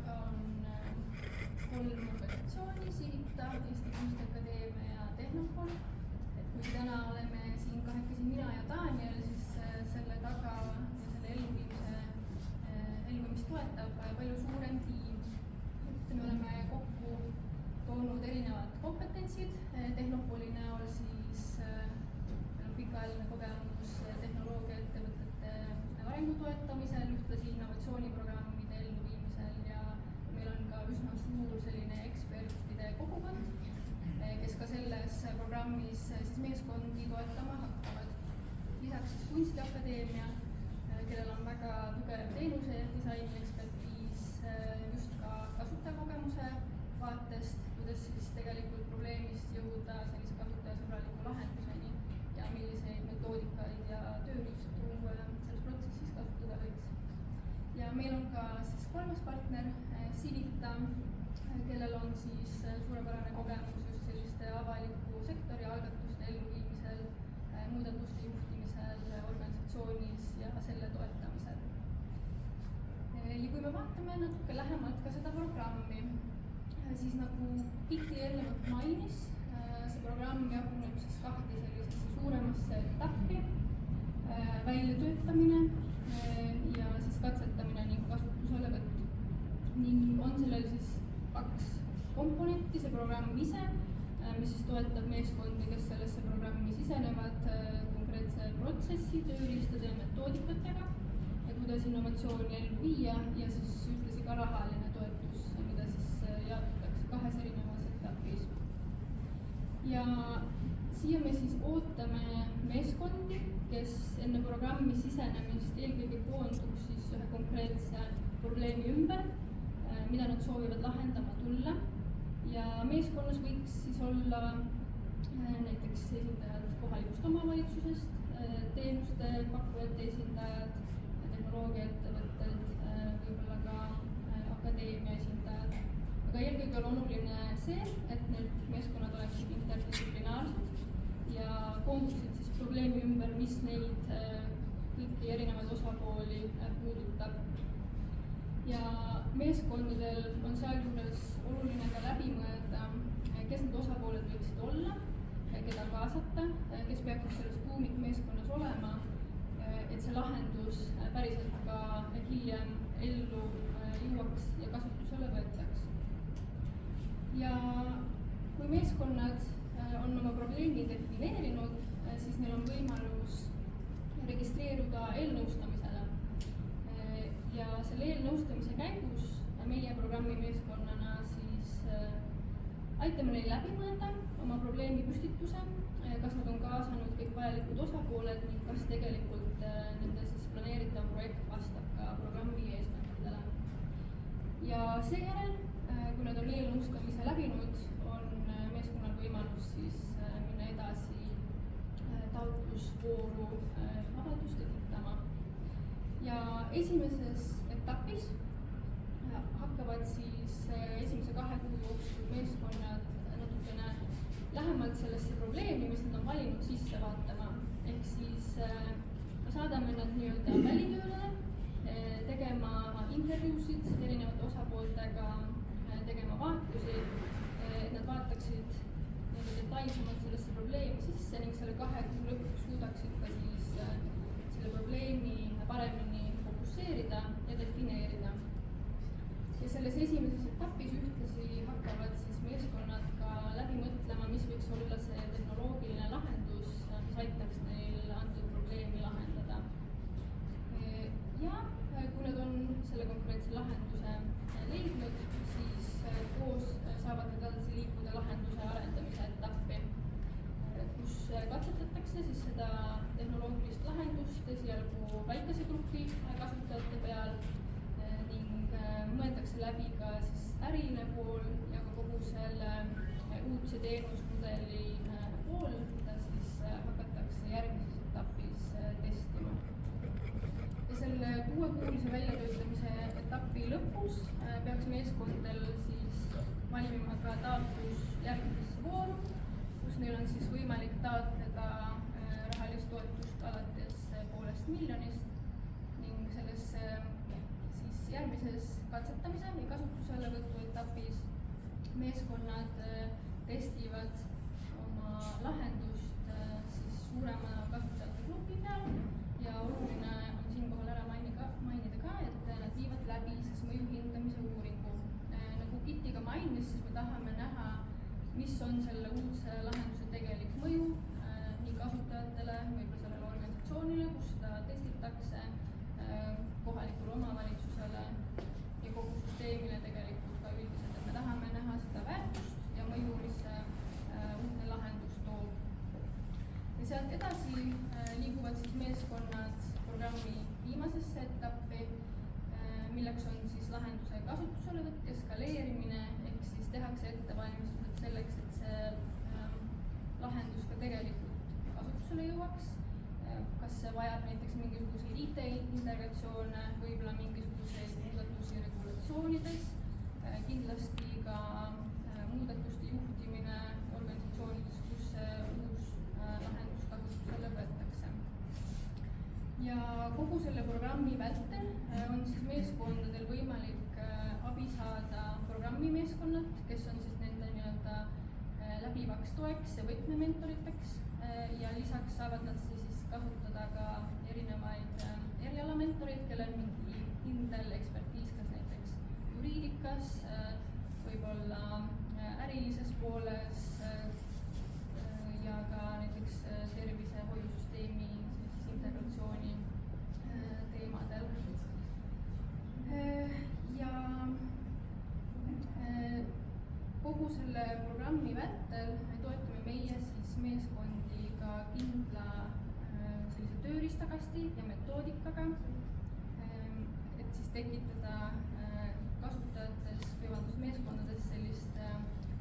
taga on 3 organisatsiooni, Civita, Eesti Kunstiakadeemia ja Tehnopol. Et kui täna oleme siin kahekesi mina ja Daniel, siis selle taga ja selle elluviimist toetab palju suurem tiim. Et me oleme kokku toonud erinevad kompetentsid. Tehnopoli näol siis pikaajaline kogemus tehnoloogiaettevõtete arengu toetamisel, ühtlasi innovatsiooniprogrammide elluviimisel ja meil on ka üsna suur selline ekspertide kogukond, kes ka selles programmis siis meeskondi toetama hakkavad. Lisaks siis Kunstiakadeemia, kellel on väga tugev teenuse disaini ekspertiis just ka kasutajakogemuse vaatest, kuidas siis tegelikult probleemist jõuda sellise kasutajasõbraliku lahenduseni ja milliseid metoodikaid ja tööriistu selles protsessis kasutada võiks. Ja meil on ka siis 3. partner, Civita, kellel on siis suurepärane kogemus just selliste avaliku sektori algatuste elluviimisel, muudatuste juhtimisel organisatsioonis ja selle toetamisel. Ja kui me vaatame natuke lähemalt ka seda programmi, siis nagu Kiti eelnevalt mainis, see programm jaguneb siis 2 sellisesse suuremasse etappi, väljatöötamine ja siis katsetamine ning kasutuselevõtt. Ning on sellel siis 2 komponenti, see programm ise, mis siis toetab meeskondi, kes sellesse programmi sisenevad konkreetse protsessi, tööriistade ja metoodikatega ja kuidas innovatsiooni ellu viia ja siis ühtlasi ka rahaline toetus, mida siis jaotatakse 2 erinevas etapis. Ja siia me siis ootame meeskondi, kes enne programmi sisenemist eelkõige koonduks siis ühe konkreetse probleemi ümber, mida nad soovivad lahendama tulla. Ja meeskonnas võiks siis olla näiteks esindajad kohalikust omavalitsusest, teenuste pakkujate esindajad, tehnoloogiaettevõtted, võib-olla ka akadeemia esindajad. Aga eelkõige on oluline see, et need meeskonnad oleksid interdistsiplinaarsed ja koonduksid siis probleemi ümber, mis neid kõiki erinevaid osapooli puudutab. Ja meeskondadel on sealjuures oluline ka läbi mõelda, kes need osapooled võiksid olla, keda kaasata, kes peaksid selles tuumikmeeskonnas olema, et see lahendus päriselt ka hiljem ellu jõuaks ja kasutusele võetaks. Ja kui meeskonnad on oma probleemi defineerinud, siis neil on võimalus registreeruda eelnõustamisele. Ja selle eelnõustamise käigus meie programmi meeskonnana siis aitame neil läbi mõelda oma probleemi püstituse, kas nad on kaasanud kõik vajalikud osapooled ning kas tegelikult nende siis planeeritav projekt vastab ka programmi eesmärkidele. Ja seejärel, kui nad on eelnõustamise läbinud, on meeskonnal võimalus siis minna edasi taotlusvooru avaldust esitama. Ja esimeses etapis hakkavad siis esimese 2 kuu jooksul meeskonnad natukene lähemalt sellesse probleemi, mis nad on valinud sisse vaatama. Ehk siis saadame nad nii-öelda välitööle, tegema intervjuusid erinevate osapooltega, tegema vaatlusi, et nad vaataksid detailsemalt sellesse probleemi sisse ning selle 2 kuu lõpuks suudaksid ka siis selle probleemi paremini fokusseerida ja defineerida. Ja selles esimeses etapis ühtlasi hakkavad siis meeskonnad ka läbi mõtlema, mis võiks olla see tehnoloogiline lahendus, mis aitaks neil antud probleemi lahendada. Ja kui nad on selle konkreetse lahenduse leidnud, siis koos saavad nad edasi liikuda lahenduse arendamise etappi, kus katsetatakse siis seda tehnoloogilist lahendust esialgu väikese grupi kasutajate peal ning mõeldakse läbi ka siis äriline pool ja ka kogu selle uudse teenusmudeli pool, mida siis hakatakse järgmises etapis testima. Ja selle 6-kuulise väljatöötamise etapi lõpus peaks meeskondadel siis valmima ka taotlus järgmisesse vooru, kus neil on siis võimalik taotleda rahalist toetust alates 500 000 ning sellesse siis järgmises katsetamise ja kasutuselevõtu etapis meeskonnad testivad oma lahendust siis suurema kasutajate grupi peal ja oluline on siinkohal ära mainida ka, et nad viivad läbi siis mõju hindamise uuringu. Nagu Kiti ka mainis, siis me tahame näha, mis on selle uudse lahenduse tegelik mõju nii kasutajatele, võib-olla sellele organisatsioonile, kus seda testitakse, kohalikule omavalitsusele ja kogu süsteemile tegelikult ka üldiselt, et me tahame näha seda väärtust ja mõju, mis see uudne lahendus toob. Ja sealt edasi liiguvad siis meeskonnad programmi viimasesse etappi, milleks on siis lahenduse kasutuselevõtt ja skaleerimine, ehk siis tehakse ettevalmistused selleks, et see lahendus ka tegelikult kasutusele jõuaks. Kas see vajab näiteks mingisuguseid IT-integratsioone, võib-olla mingisuguseid muudatusi regulatsioonides, kindlasti ka muudatuste juhtimine organisatsioonides, kus see uus lahendus kasutusele võetakse. Ja kogu selle programmi vältel on siis meeskondadel võimalik abi saada programmimeeskonnad, kes on siis nende nii-öelda läbivaks toeks ja võtmementoriteks ja lisaks saavad nad siis kasutada ka erinevaid erialamentoreid, kellel on mingi kindel ekspertiis, kas näiteks juriidikas, võib-olla ärilises pooles ja ka näiteks tervishoiusüsteemi integratsiooni teemadel. Ja kogu selle programmi vältel toetame meie siis meeskondi ka kindla sellise tööriistakasti ja metoodikaga, et siis tekitada meeskondades sellist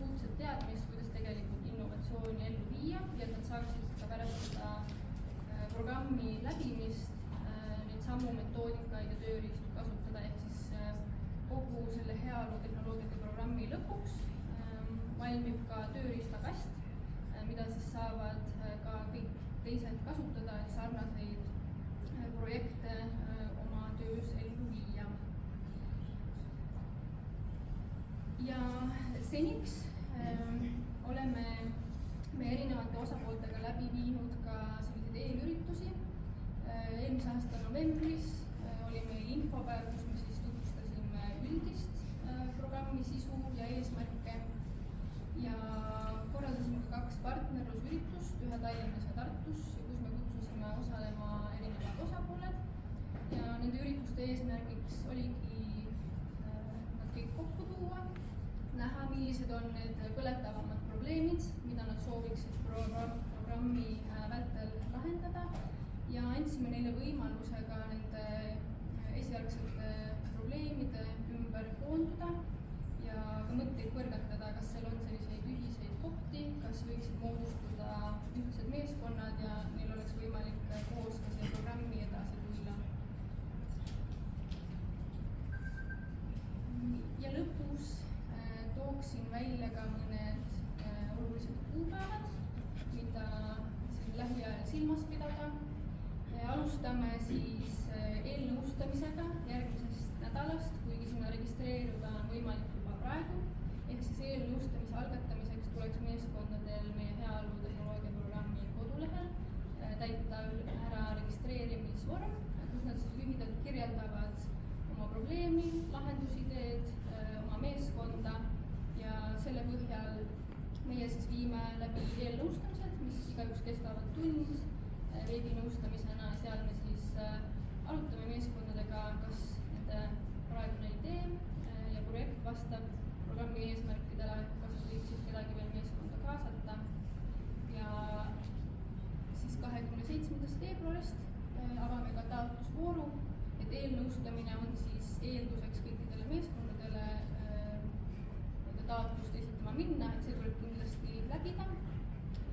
uudset teadmist, kuidas tegelikult innovatsiooni ellu viia ja et nad saaksid ka pärast seda programmi läbimist neid samu metoodikaid ja tööriistu kasutada, ehk siis kogu selle heaolu tehnoloogiate programmi lõpuks valmib ka tööriistakast, mida siis saavad ka kõik teised kasutada, et sarnaseid projekte oma töös ellu viia. Ja seniks oleme me erinevate osapooltega läbi viinud ka selliseid eelüritusi. Eelmise aasta novembris oli meil infopäev, kus me siis tutvustasime üldist programmi sisu ja eesmärke ja korraldasime ka 2 partnerlusüritust, ühe Tallinnas ja Tartus, kus me kutsusime osalema erinevad osapooled ja nende ürituste eesmärgiks oligi nad kõik kokku tuua, näha, millised on need põletavamad probleemid, mida nad sooviksid programmi vältel lahendada ja andsime neile võimaluse ka nende esialgsete probleemide ümber koonduda ja ka mõtteid põrgatada, kas seal on selliseid ühiseid kohti, kas võiksid moodustuda ühtsed meeskonnad ja neil oleks võimalik koos ka selle programmi edasi tulla. Ja lõpus tooksin välja ka mõned olulised kuupäevad, mida siin lähiajal silmas pidada. Alustame siis eelnõustamisega järgmisest nädalast, kuigi sinna registreeruda on võimalik juba praegu, ehk siis eelnõustamise algatamiseks tuleks meeskondadel meie heaolu tehnoloogia programmi kodulehel täita ära registreerimisvorm, kus nad siis lühidalt kirjeldavad oma probleemi, lahendusideed, oma meeskonda ja selle põhjal meie siis viime läbi eelnõustamised, mis igaüks kestavad tund veebinõustamisena, seal me siis arutame meeskondadega, kas nende praegune idee ja projekt vastab programmi eesmärkidele, kas nad võiksid kedagi veel meeskonda kaasata ja siis 27. veebruarist avame ka taotlusvooru, et eelnõustamine on siis eelduseks kõikidele meeskondadele taotlust esitama minna, et see tuleb kindlasti läbida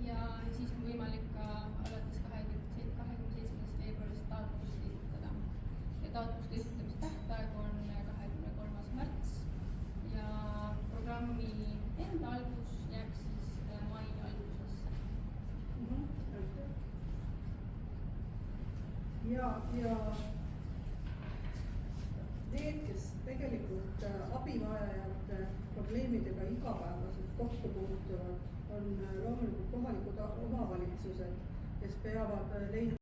ja siis on võimalik ka alates 27. veebruarist taotlust esitada. Ja taotluste esitamise tähtaeg on 23. märts ja programmi enda algus jääks siis mai algusesse. Ja need, kes tegelikult abivajajate probleemidega igapäevaselt kokku puutuvad, on loomulikult kohalikud omavalitsused, kes peavad leidma